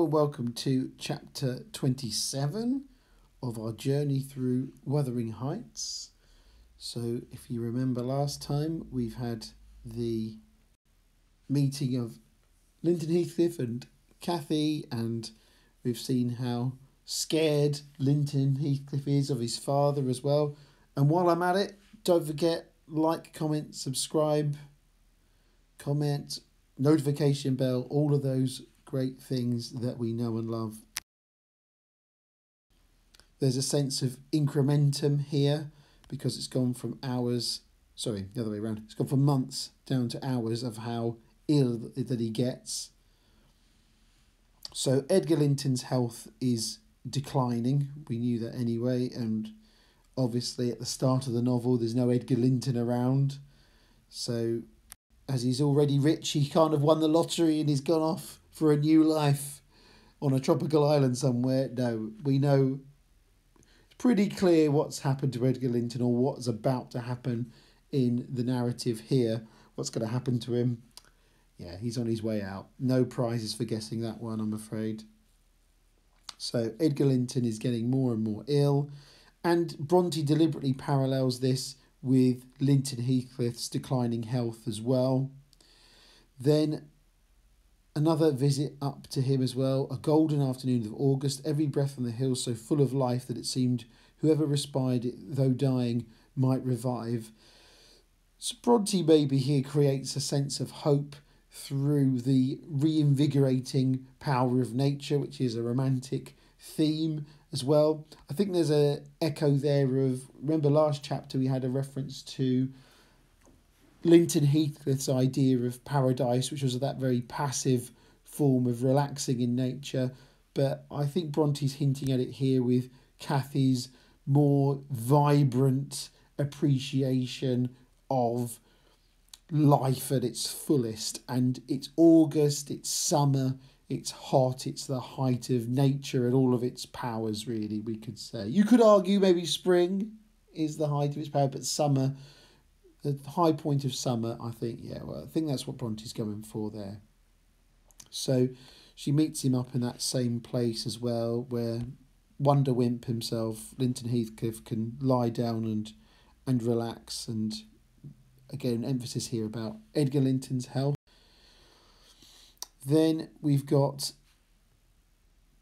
and welcome to chapter 27 of our journey through Wuthering Heights. So if you remember last time, we've had the meeting of Linton Heathcliff and Cathy, and we've seen how scared Linton Heathcliff is of his father as well. And while I'm at it, don't forget, like, comment, subscribe, comment, notification bell, all of those great things that we know and love. There's a sense of incrementum here because it's gone from hours, sorry, the other way around. It's gone from months down to hours of how ill that he gets. So Edgar Linton's health is declining. We knew that anyway, and obviously at the start of the novel there's no Edgar Linton around. So as he's already rich, he kind of won the lottery and he's gone off for a new life on a tropical island somewhere. No, we know it's pretty clear what's happened to Edgar Linton, or what's about to happen in the narrative here. What's going to happen to him? Yeah, he's on his way out. No prizes for guessing that one, I'm afraid. So Edgar Linton is getting more and more ill, and Bronte deliberately parallels this with Linton Heathcliff's declining health as well. Then another visit up to him as well. A golden afternoon of August, every breath on the hill so full of life that it seemed whoever respired it, though dying, might revive. So Bronte maybe here creates a sense of hope through the reinvigorating power of nature, which is a romantic theme as well. I think there's a echo there of, remember last chapter we had a reference to Linton Heathcliff's idea of paradise, which was that very passive form of relaxing in nature. But I think Bronte's hinting at it here with Cathy's more vibrant appreciation of life at its fullest. And it's August, it's summer, it's hot, it's the height of nature and all of its powers, really, we could say. You could argue maybe spring is the height of its power, but summer, the high point of summer, I think, yeah, well, I think that's what Bronte's going for there. So she meets him up in that same place as well, where Wonder Wimp himself, Linton Heathcliff, can lie down and relax. And again, emphasis here about Edgar Linton's health. Then we've got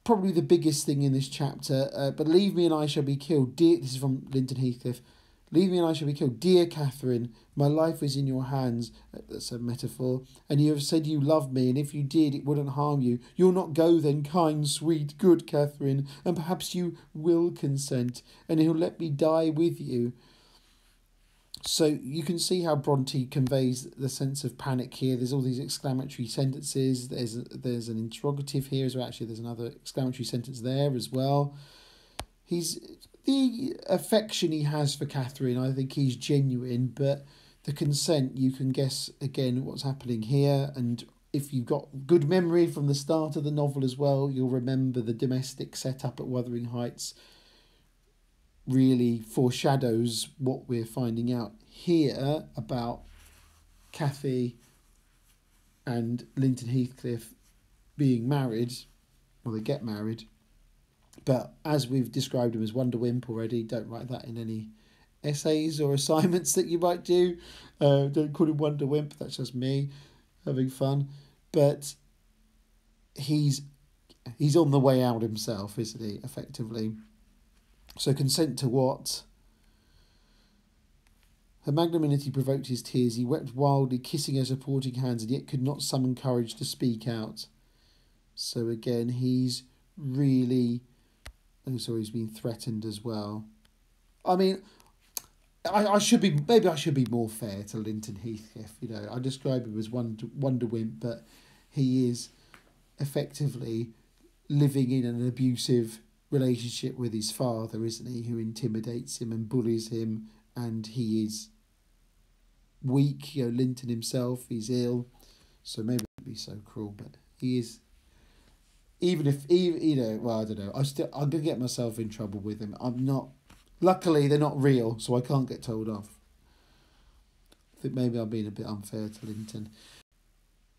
probably the biggest thing in this chapter, but leave me and I shall be killed. Dear, this is from Linton Heathcliff. Leave me and I shall be killed. Dear Catherine, my life is in your hands. That's a metaphor. And you have said you love me, and if you did, it wouldn't harm you. You'll not go then, kind, sweet, good Catherine, and perhaps you will consent, and he'll let me die with you. So you can see how Bronte conveys the sense of panic here. There's all these exclamatory sentences. There's an interrogative here as well. Actually, there's another exclamatory sentence there as well. The affection he has for Catherine, I think he's genuine, but the consent, you can guess again what's happening here. And if you've got good memory from the start of the novel as well, you'll remember the domestic setup at Wuthering Heights really foreshadows what we're finding out here about Cathy and Linton Heathcliff being married, or they get married. But as we've described him as Wonder Wimp already, don't write that in any essays or assignments that you might do. Don't call him Wonder Wimp, that's just me having fun. But he's on the way out himself, isn't he, effectively? So consent to what? Her magnanimity provoked his tears. He wept wildly, kissing her supporting hands, and yet could not summon courage to speak out. So again, he's really... Oh, sorry, he's been threatened as well. I mean, I should be more fair to Linton Heathcliff. You know, I describe him as Wonder Wimp, but he is effectively living in an abusive relationship with his father, isn't he, who intimidates him and bullies him, and he is weak. You know, Linton himself, he's ill, so maybe it wouldn't be so cruel, but he is. Even if, you know, well, I don't know. I'm gonna get myself in trouble with him. I'm not. Luckily, they're not real, so I can't get told off. I think maybe I'm being a bit unfair to Linton.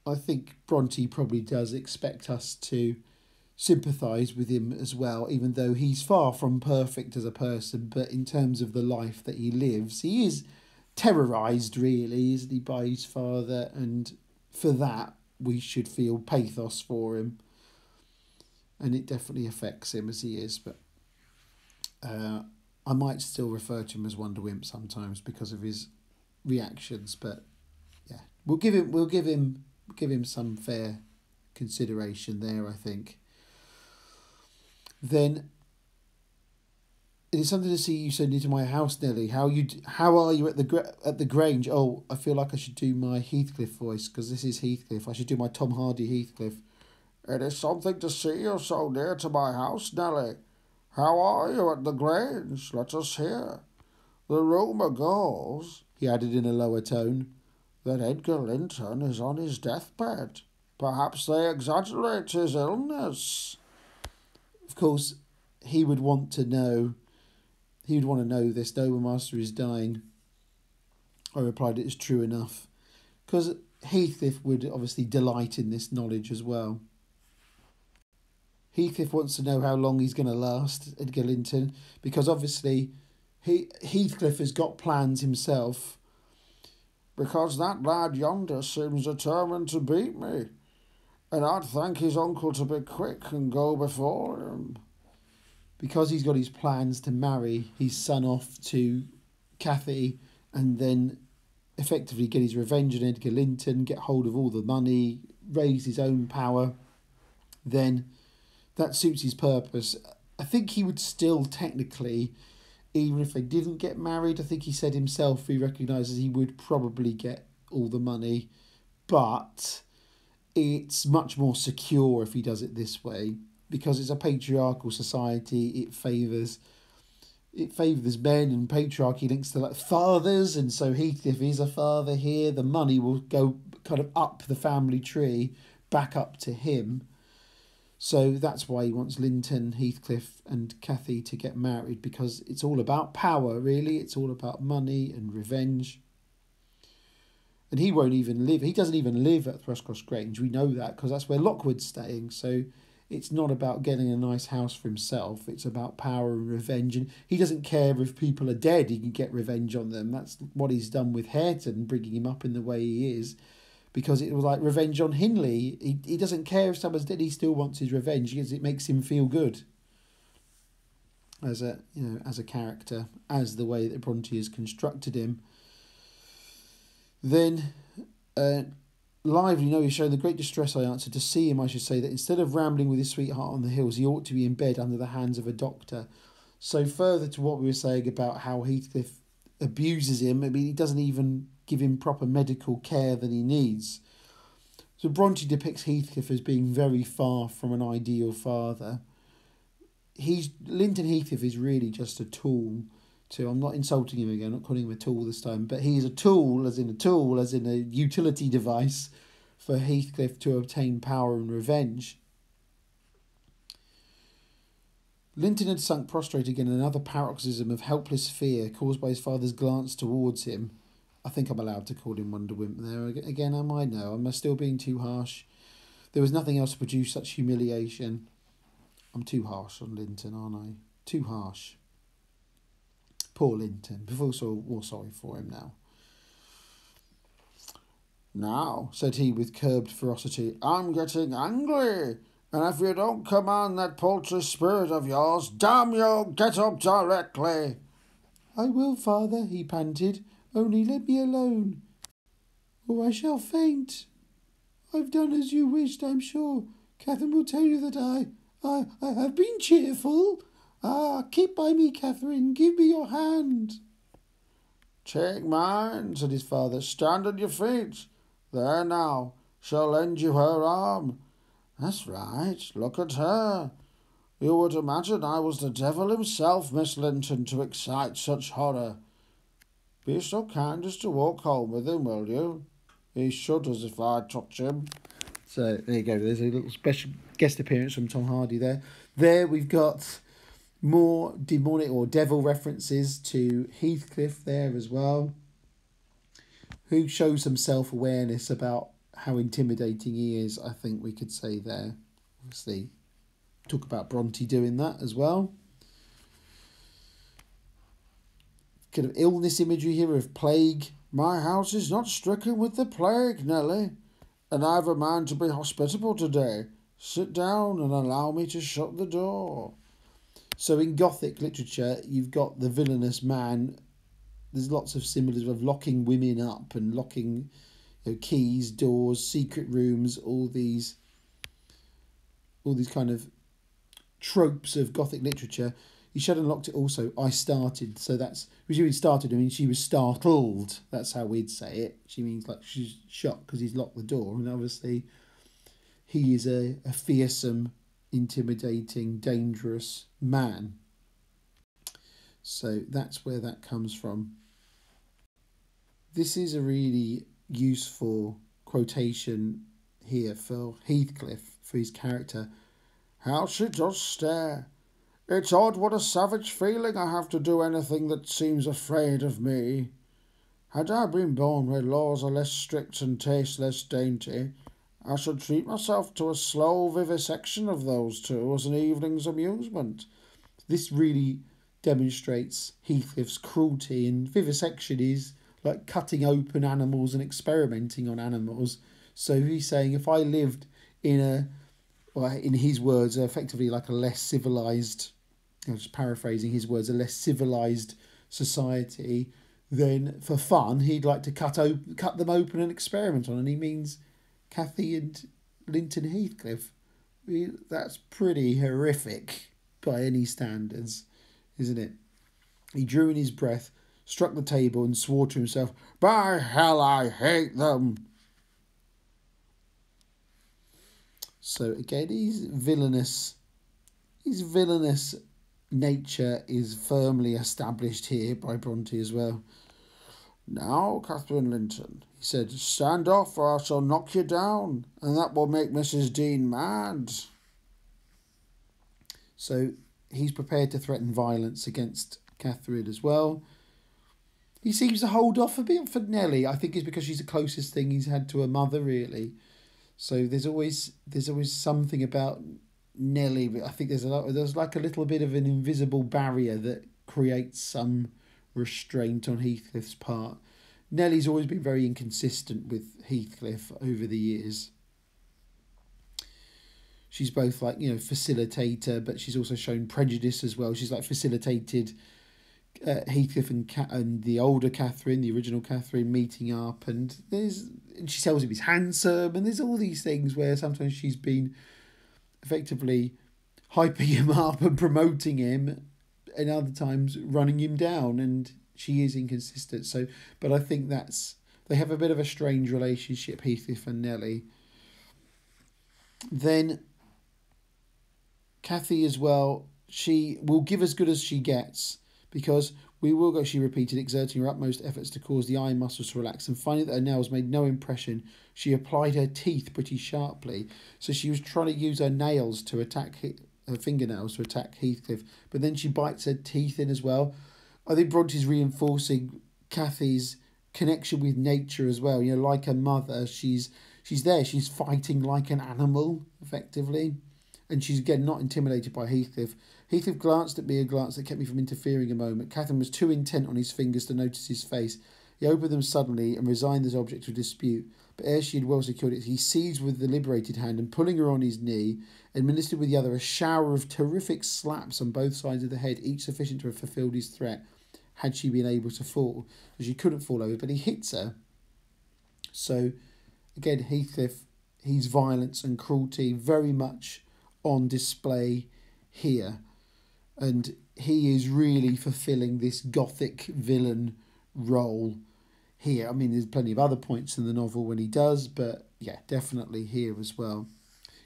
I think Bronte probably does expect us to sympathise with him as well, even though he's far from perfect as a person. But in terms of the life that he lives, he is terrorised, really, isn't he, by his father? And for that, we should feel pathos for him. And it definitely affects him as he is. But I might still refer to him as Wonder Wimp sometimes because of his reactions. But yeah, we'll give him some fair consideration there, I think. Then it's something to see you so near to my house, Nelly. How are you at the Grange? Oh, I feel like I should do my Heathcliff voice because this is Heathcliff. I should do my Tom Hardy Heathcliff. It is something to see you so near to my house, Nelly. How are you at the Grange? Let us hear. The rumour goes, he added in a lower tone, that Edgar Linton is on his deathbed. Perhaps they exaggerate his illness. Of course, he would want to know this. Noblemaster is dying. I replied it is true enough. Because Heathcliff would obviously delight in this knowledge as well. Heathcliff wants to know how long he's going to last, Edgar Linton, because obviously Heathcliff has got plans himself. Because that lad yonder seems determined to beat me, and I'd thank his uncle to be quick and go before him. Because he's got his plans to marry his son off to Cathy and then effectively get his revenge on Edgar Linton, get hold of all the money, raise his own power, then that suits his purpose. I think he would still technically, even if they didn't get married, I think he said himself he recognises he would probably get all the money, but it's much more secure if he does it this way because it's a patriarchal society. It favours men, and patriarchy links to like fathers, and so Heathcliff is a father here. The money will go kind of up the family tree, back up to him. So that's why he wants Linton, Heathcliff and Cathy to get married, because it's all about power, really. It's all about money and revenge. And he won't even live. He doesn't even live at Thrushcross Grange. We know that because that's where Lockwood's staying. So it's not about getting a nice house for himself. It's about power and revenge. And he doesn't care if people are dead. He can get revenge on them. That's what he's done with Hareton, bringing him up in the way he is. Because it was like revenge on Hindley. He doesn't care if someone's dead. He still wants his revenge because it makes him feel good as a character, as the way that Bronte has constructed him. Then, Lively, he's showing the great distress I answered. To see him, I should say, that instead of rambling with his sweetheart on the hills, he ought to be in bed under the hands of a doctor. So further to what we were saying about how Heathcliff abuses him, I mean, he doesn't even give him proper medical care that he needs. So Bronte depicts Heathcliff as being very far from an ideal father. Linton Heathcliff is really just a tool to, I'm not insulting him again, I'm not calling him a tool this time, but he is a tool, as in a utility device for Heathcliff to obtain power and revenge. Linton had sunk prostrate again in another paroxysm of helpless fear caused by his father's glance towards him. I think I'm allowed to call him Wonder Wimp there. Again, am I? No. Am I still being too harsh? There was nothing else to produce such humiliation. I'm too harsh on Linton, aren't I? Too harsh. Poor Linton. Before all sorry for him now. Now, said he with curbed ferocity, I'm getting angry. And if you don't command that paltry spirit of yours, damn you, get up directly. I will, father, he panted. Only let me alone, or I shall faint. I've done as you wished, I'm sure. Catherine will tell you that I have been cheerful. Keep by me, Catherine. Give me your hand. Take mine, said his father. Stand on your feet. There now, she'll lend you her arm. That's right, look at her. You would imagine I was the devil himself, Miss Linton, to excite such horror. Be so kind as to walk home with him, will you? He shudders if I touch him. So there you go. There's a little special guest appearance from Tom Hardy there. There we've got more demonic or devil references to Heathcliff there as well, who shows some self-awareness about how intimidating he is, I think we could say there. Obviously, talk about Bronte doing that as well. Kind of illness imagery here of plague. My house is not stricken with the plague, Nelly, and I've a mind to be hospitable today. Sit down and allow me to shut the door. So in Gothic literature, you've got the villainous man. There's lots of symbolism of locking women up and locking keys, doors, secret rooms, all these kind of tropes of Gothic literature. He shut and locked it also. I started. So that's, which means started, I mean she was startled. That's how we'd say it. She means like she's shocked because he's locked the door. And obviously he is a fearsome, intimidating, dangerous man. So that's where that comes from. This is a really useful quotation here for Heathcliff, for his character. How she does stare. It's odd what a savage feeling I have to do anything that seems afraid of me. Had I been born where laws are less strict and taste less dainty, I should treat myself to a slow vivisection of those two as an evening's amusement. This really demonstrates Heathcliff's cruelty, and vivisection is like cutting open animals and experimenting on animals. So he's saying if I lived in his words, effectively like a less civilised, just paraphrasing his words, a less civilised society, then for fun he'd like to cut them open and experiment on, and he means Cathy and Linton Heathcliff. That's pretty horrific by any standards, isn't it? He drew in his breath, struck the table and swore to himself, "By hell, I hate them." So again, his villainous nature is firmly established here by Bronte as well. "Now, Catherine Linton," he said, "stand off or I shall knock you down, and that will make Mrs. Dean mad." So he's prepared to threaten violence against Catherine as well. He seems to hold off a bit for Nelly. I think it's because she's the closest thing he's had to a mother, really. So there's always something about Nelly, but I think there's like a little bit of an invisible barrier that creates some restraint on Heathcliff's part. Nelly's always been very inconsistent with Heathcliff over the years. She's both like, facilitator, but she's also shown prejudice as well. She's like facilitated Heathcliff and the older Catherine, the original Catherine, meeting up, and she tells him he's handsome, and there's all these things where sometimes she's been effectively hyping him up and promoting him, and other times running him down, and she is inconsistent. So, but I think they have a bit of a strange relationship, Heathcliff and Nelly. Then Cathy as well, she will give as good as she gets, because we will go, she repeated, exerting her utmost efforts to cause the eye muscles to relax, and finding that her nails made no impression, she applied her teeth pretty sharply. So she was trying to use her nails to attack her fingernails to attack Heathcliff, but then she bites her teeth in as well. I think Bronte's reinforcing Cathy's connection with nature as well. Like her mother, she's there, she's fighting like an animal, effectively. And she's, again, not intimidated by Heathcliff. Heathcliff glanced at me a glance that kept me from interfering a moment. Catherine was too intent on his fingers to notice his face. He opened them suddenly and resigned this object of dispute. But ere she had well secured it, he seized with the liberated hand and, pulling her on his knee, administered with the other a shower of terrific slaps on both sides of the head, each sufficient to have fulfilled his threat, had she been able to fall. She couldn't fall over, but he hits her. So, again, Heathcliff, his violence and cruelty very much on display here, and he is really fulfilling this Gothic villain role here. I mean, there's plenty of other points in the novel when he does, but yeah, definitely here as well,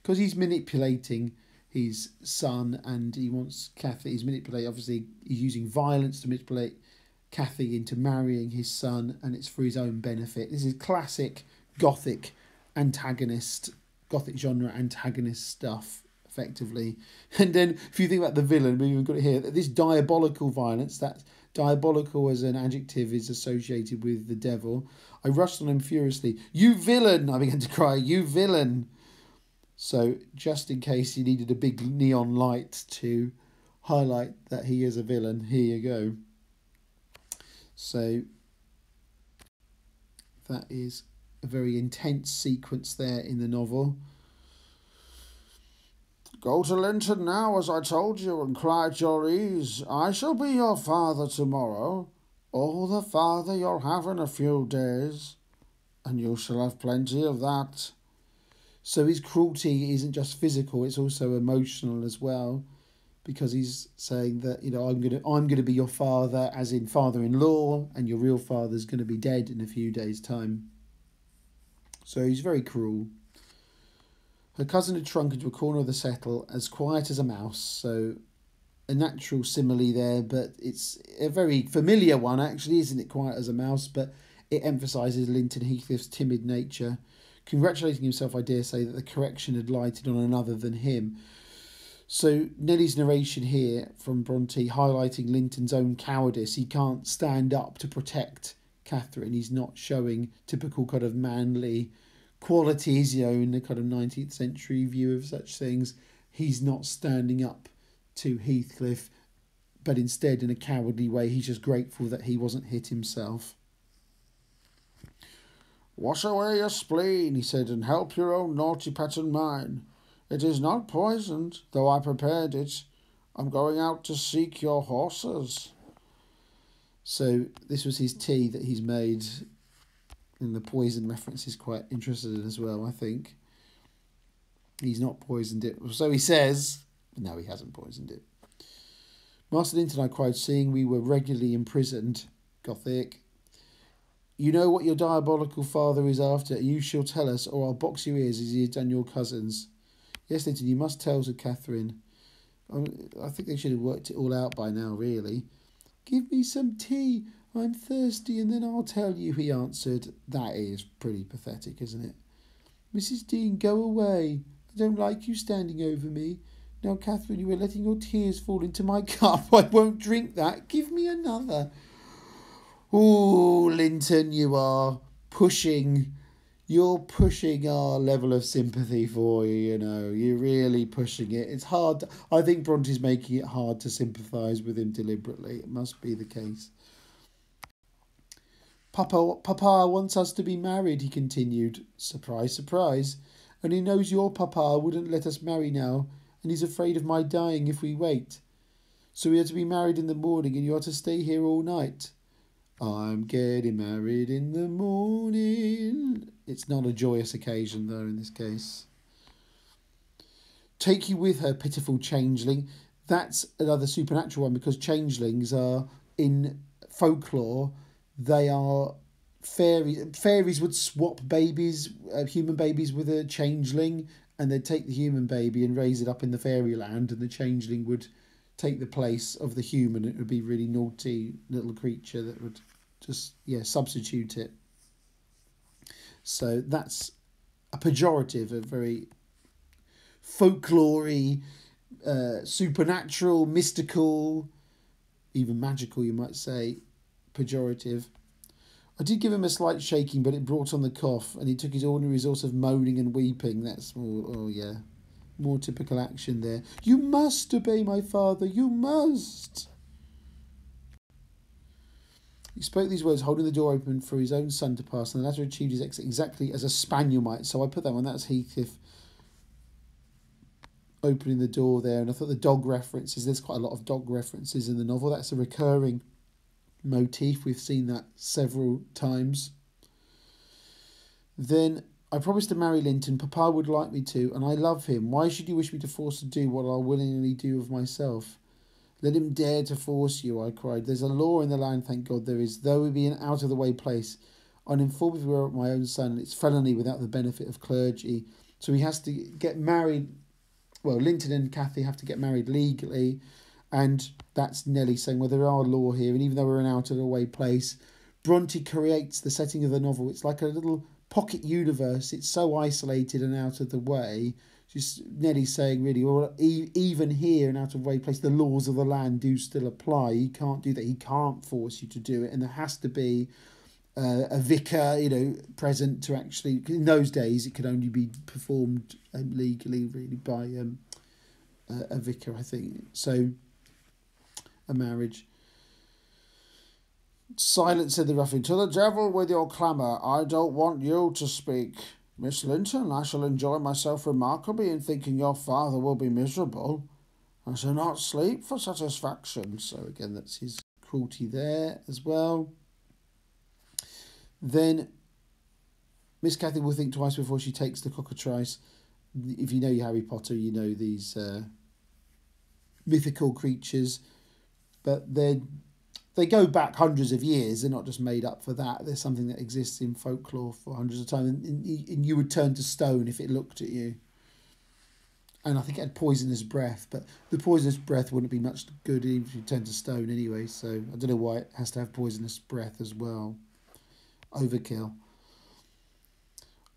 because he's manipulating his son, and he wants Cathy. Obviously he's using violence to manipulate Cathy into marrying his son, and it's for his own benefit. This is classic Gothic genre antagonist stuff, effectively. And then if you think about the villain, we've even got it here, this diabolical violence, that diabolical as an adjective is associated with the devil. I rushed on him furiously. "You villain!" I began to cry. "You villain!" So just in case you needed a big neon light to highlight that he is a villain, here you go. So that is a very intense sequence there in the novel. Go to Linton now, as I told you, and cry at your ease. I shall be your father tomorrow, or the father you'll have in a few days, and you shall have plenty of that. So his cruelty isn't just physical, it's also emotional as well, because he's saying that, I'm gonna be your father, as in father-in-law, and your real father's gonna be dead in a few days' time. So he's very cruel. Her cousin had shrunk into a corner of the settle, as quiet as a mouse, so a natural simile there, but it's a very familiar one actually, isn't it? Quiet as a mouse, but it emphasises Linton Heathcliff's timid nature, congratulating himself, I dare say, that the correction had lighted on another than him. So Nellie's narration here from Bronte highlighting Linton's own cowardice. He can't stand up to protect Catherine. He's not showing typical kind of manly qualities, in the kind of 19th century view of such things. He's not standing up to Heathcliff, but instead in a cowardly way he's just grateful that he wasn't hit himself. Wash away your spleen, he said, and help your own naughty pet and mine. It is not poisoned, though I prepared it. I'm going out to seek your horses. So this was his tea that he's made, and the poison reference is quite interesting as well, I think. He's not poisoned it. So he says, but no, he hasn't poisoned it. Master Linton, I cried, seeing we were regularly imprisoned. Gothic. You know what your diabolical father is after, and you shall tell us, or I'll box your ears as he has done your cousins. Yes, Linton, you must tell, said Catherine. I think they should have worked it all out by now, really. Give me some tea. I'm thirsty, and then I'll tell you, he answered. That is pretty pathetic, isn't it? Mrs. Dean, go away. I don't like you standing over me. Now, Catherine, you are letting your tears fall into my cup. I won't drink that. Give me another. Ooh, Linton, you're pushing our level of sympathy for you, You're really pushing it. It's hard. I think Bronte's making it hard to sympathise with him deliberately. It must be the case. Papa wants us to be married, he continued. Surprise, surprise. And he knows your papa wouldn't let us marry now, and he's afraid of my dying if we wait. So we are to be married in the morning, and you are to stay here all night. I'm getting married in the morning. It's not a joyous occasion, though, in this case. Take you with her, pitiful changeling. That's another supernatural one, because changelings are, in folklore, they are fairies. Fairies would swap babies, human babies, with a changeling, and they'd take the human baby and raise it up in the fairyland, and the changeling would take the place of the human. It would be a really naughty little creature that would just, substitute it. So that's a pejorative, a very folklory, supernatural, mystical, even magical, you might say, pejorative. I did give him a slight shaking, but it brought on the cough, and he took his ordinary resource of moaning and weeping. That's more typical action there. You must obey my father, you must. He spoke these words, holding the door open for his own son to pass, and the latter achieved his exit exactly as a spaniel might. So I put that one, that's Heathcliff opening the door there, and I thought the dog references, there's quite a lot of dog references in the novel. That's a recurring motif. We've seen that several times. Then, I promised to marry Linton. Papa would like me to, and I love him. Why should you wish me to force to do what I'll willingly do of myself? Let him dare to force you, I cried. There's a law in the land, thank God there is, though it be an out-of-the-way place. I'm informed if we were my own son, it's felony without the benefit of clergy. So he has to get married. Well, Linton and Cathy have to get married legally, and that's Nellie saying, well, there are law here, and even though we're an out-of-the-way place, Bronte creates the setting of the novel. It's like a little pocket universe. It's so isolated and out of the way. Just Nellie saying, really, well, even here in out-of-the-way place, the laws of the land do still apply. He can't do that. He can't force you to do it, and there has to be a vicar, present to actually. In those days, it could only be performed legally, really, by a vicar, I think. So, a marriage. "Silence," said the ruffian. "To the devil with your clamour. I don't want you to speak. Miss Linton, I shall enjoy myself remarkably in thinking your father will be miserable. I shall not sleep for satisfaction." So again, that's his cruelty there as well. Then Miss Cathy will think twice before she takes the cockatrice. If you know your Harry Potter, you know these mythical creatures, but they go back hundreds of years. They're not just made up for that. There's something that exists in folklore for hundreds of time, and you would turn to stone if it looked at you. And I think it had poisonous breath, but the poisonous breath wouldn't be much good even if you turned to stone anyway, so I don't know why it has to have poisonous breath as well. Overkill.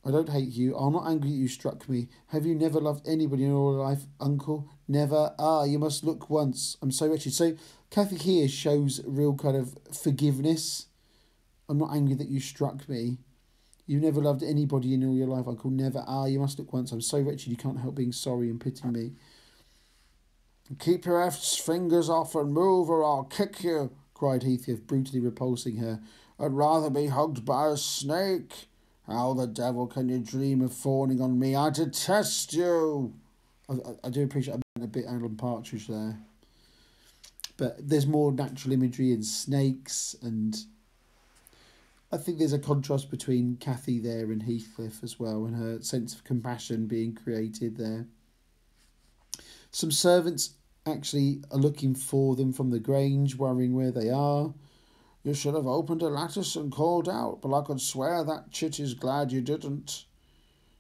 "I don't hate you. I'm not angry that you struck me. Have you never loved anybody in all your life, uncle? Never? Ah, you must look once. I'm so wretched." So Cathy here shows real kind of forgiveness. "I'm not angry that you struck me. You've never loved anybody in all your life, uncle. Never. Ah, you must look once. I'm so wretched you can't help being sorry and pitying me." "Keep your fingers off and move or I'll kick you," cried Heathcliff, brutally repulsing her. "I'd rather be hugged by a snake. How the devil can you dream of fawning on me? I detest you." I do appreciate a bit Alan Partridge there. But there's more natural imagery in snakes, and I think there's a contrast between Cathy there and Heathcliff as well, and her sense of compassion being created there. Some servants actually are looking for them from the Grange, worrying where they are. "You should have opened a lattice and called out, but I could swear that chit is glad you didn't.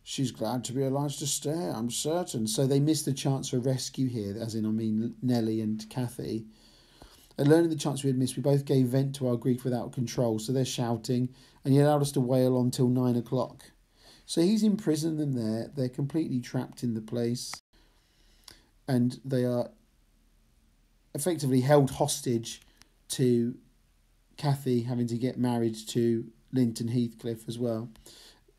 She's glad to be obliged to stay, I'm certain." So they missed the chance for rescue here, as in, Nellie and Cathy. And learning the chance we had missed, we both gave vent to our grief without control. So they're shouting, and he allowed us to wail on till 9 o'clock. So he's imprisoned them there. They're completely trapped in the place, and they are effectively held hostage to Cathy having to get married to Linton Heathcliff as well.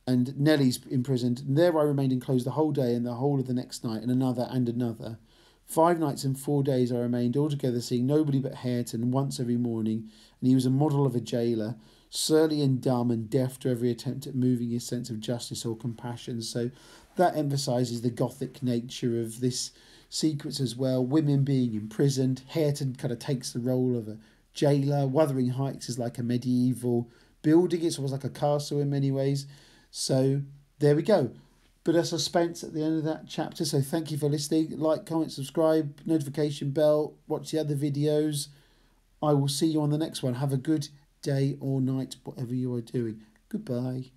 And Nellie's imprisoned. And there I remained enclosed the whole day and the whole of the next night, and another and another. 5 nights and 4 days I remained altogether, seeing nobody but Hareton once every morning, and he was a model of a jailer, surly and dumb and deaf to every attempt at moving his sense of justice or compassion. So that emphasises the Gothic nature of this sequence as well. Women being imprisoned. Hareton kind of takes the role of a jailer. Wuthering Heights is like a medieval building. It's almost like a castle in many ways. So there we go. But a suspense at the end of that chapter. So thank you for listening. Like, comment, subscribe, notification bell, watch the other videos. I will see you on the next one. Have a good day or night, whatever you are doing. Goodbye.